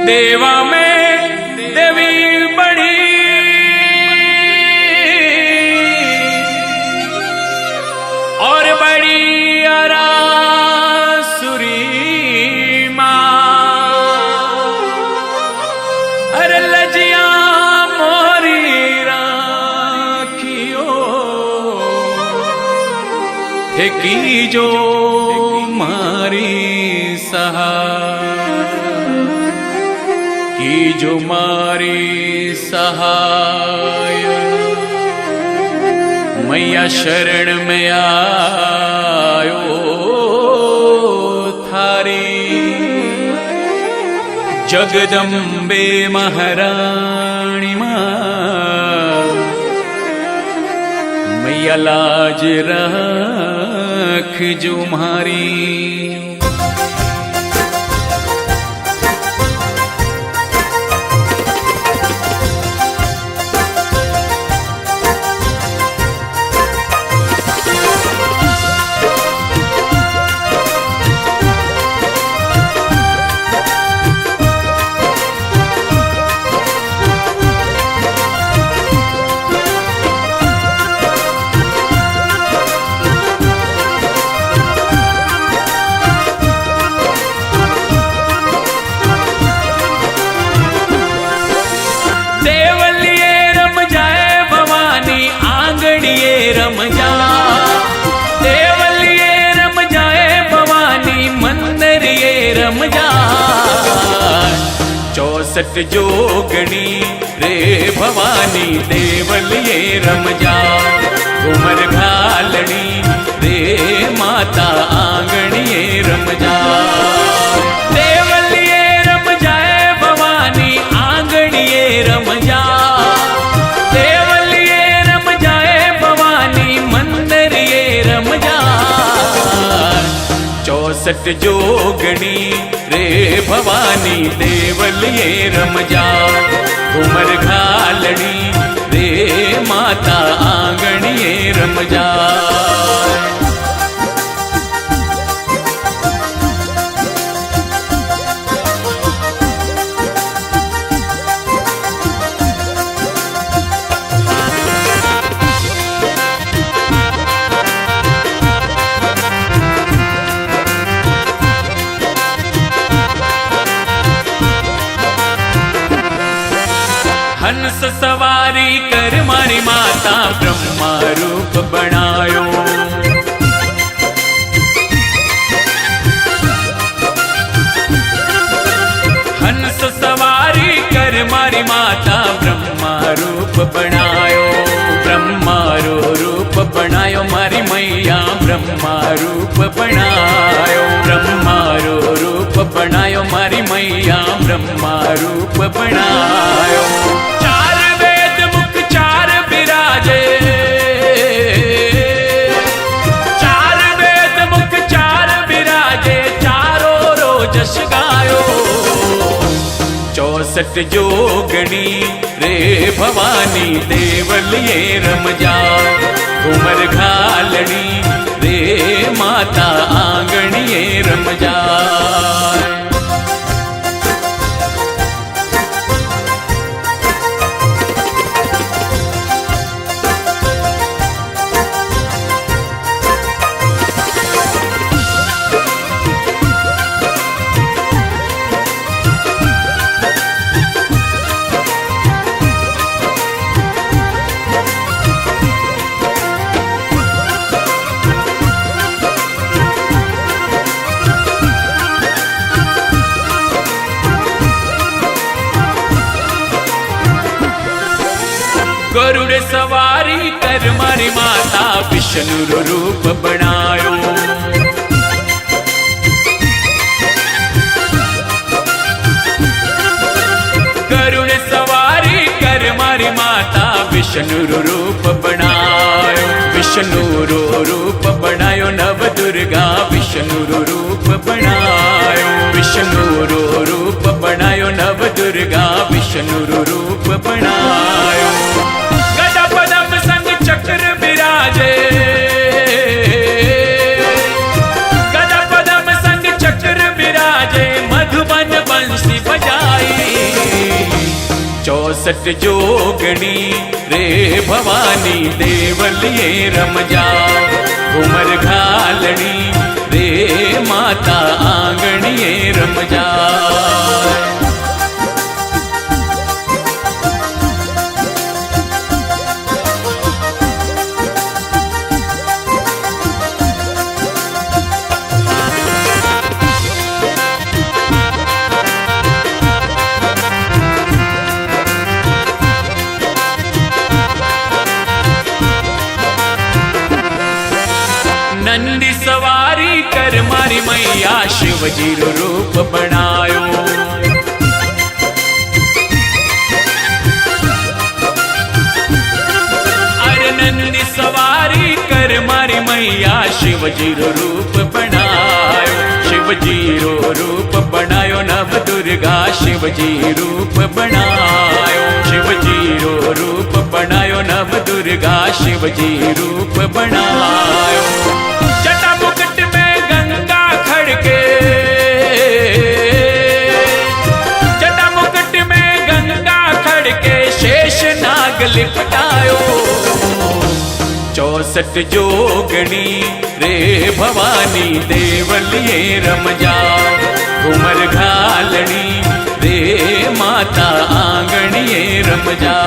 देवा में देवी बड़ी और बड़ी अरासुरी माँ। अरे लजिया मोरी राखियो हे की जो मारी सहाय की जो मारी सहाय। मैया शरण में आयो थारी जगदम्बे महारानी माँ। मैया लाज रख जो मारी। रम जा देवलिए रम जाए भवानी मंदिर ये रम जा। 64 जोगणी रे भवानी देवलिए रम जा। उमर घालनी रे माता आंगणिए रम जा। देवलिए रम जाए भवानी आंगणिए रम जा। 64 जोगणी रे भवानी देवलिए रम जा। उमर घालनी रे माता आंगणिए रम जा। हंस सवारी कर मारी माता ब्रह्मा रूप बनायो। हंस सवारी कर मारी माता ब्रह्मा रूप बनायो। ब्रह्मा रूप बनायो मारी मैया ब्रह्मा रूप बनायो। ब्रह्मा रूप बनायो मारी मैया ब्रह्मा रूप बनायो। जश गायो 64 जोगणी रे भवानी देवलिए रम जा। उमर घालनी रे माता आंगणिए रम जा। गरुड़ सवारी कर मारी माता विष्णु रूप बनायो। गरुड़ सवारी कर मारी माता विष्णु रूप बनायो। विष्णु रूप बनायो नव दुर्गा विष्णु रूप बनायो। विष्णु रूप बनायो नव दुर्गा विष्णु रूप बनायो। चक्र विराजे गदा पदम संग चक्र विराजे मधुबन बंसी बजाई। 64 जोगणी रे भवानी देवलिए रमजा घूमर घालनी रे माता आंगणिए रमजा। नंदी सवारी कर मारी मैया शिवजी रो रूप बनायो। अरे नंदी सवारी कर मारी मैया शिवजी रो रूप बनायो। शिवजी रो रूप बनायो नव दुर्गा शिवजी रूप बनायो। शिवजी रो रूप बनायो नव दुर्गा शिवजी रूप बनायो। जटा मुकुट में गंगा खड़के, जटा मुकुट में गंगा खड़के शेष नाग लिपटायो। 64 जोगणी रे भवानी देवलिए रमजा घूमर घालनी रे माता आंगणिए रमजा।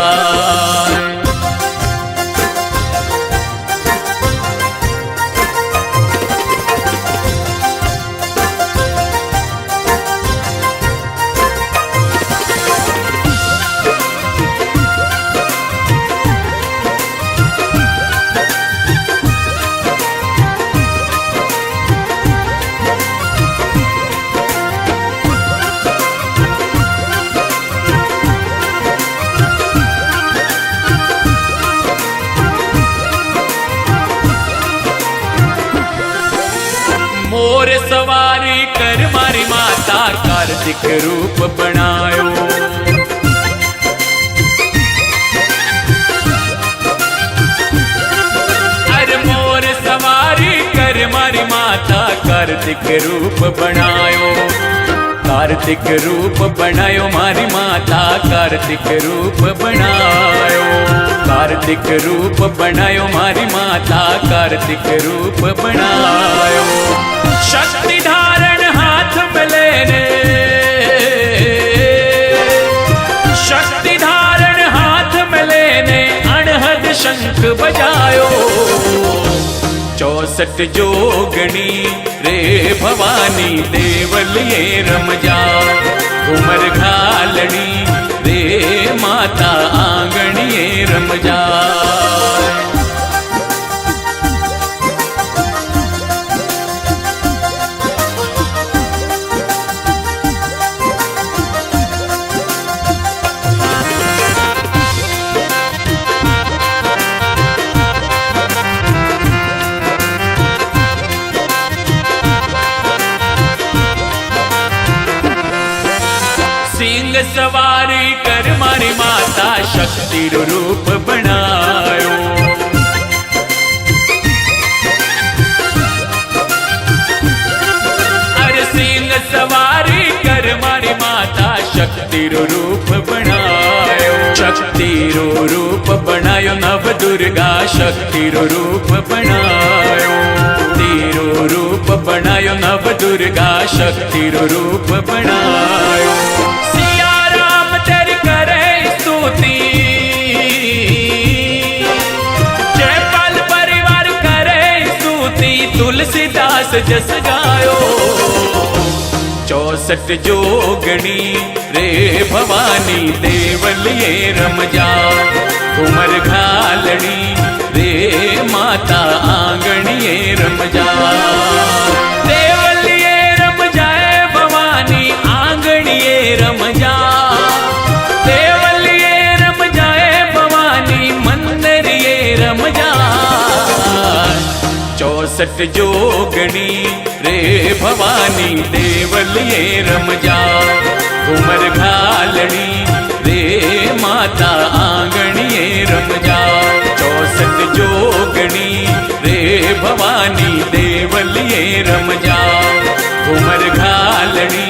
मोर सवारी कर मारी माता कार्तिक रूप बनायो। अरे मोर सवारी कर मारी माता कार्तिक रूप बनायो। कार्तिक रूप बनायो मारी माता कार्तिक रूप बनायो। कार्तिक रूप बनायो मारी माता कार्तिक रूप बनायो। शक्ति धारण हाथ में लेने, शक्ति धारण हाथ में लेने अनहद शंख बजायो। 64 जोगणी रे भवानी देवलिए रमजा घूमर घालनी रे माता आंगणिए रमजा। सिंह सवारी कर मारी माता शक्ति रूप बनायो। अरे सिंह सवारी कर मारी माता शक्ति रूप बनायो। शक्ति रूप बनायो नव दुर्गा शक्ति रूप बनायो। तीरो रूप बनायो नव दुर्गा शक्ति रूप बनायो। जयपाल परिवार करे स्तुति तुलसीदास जस गायो। 64 जोगणी रे भवानी देवलिए रमजा घूमर घालनी रे माता आंगणिए रमजा। देवलिए रमजाए भवानी आंगणिए रमजा। 64 जोगणी रे भवानी देवलिए रमजा घूमर घालनी रे माता आंगणिए रमजा। 64 जोगणी रे भवानी देवलिए रमजा घूमर घालनी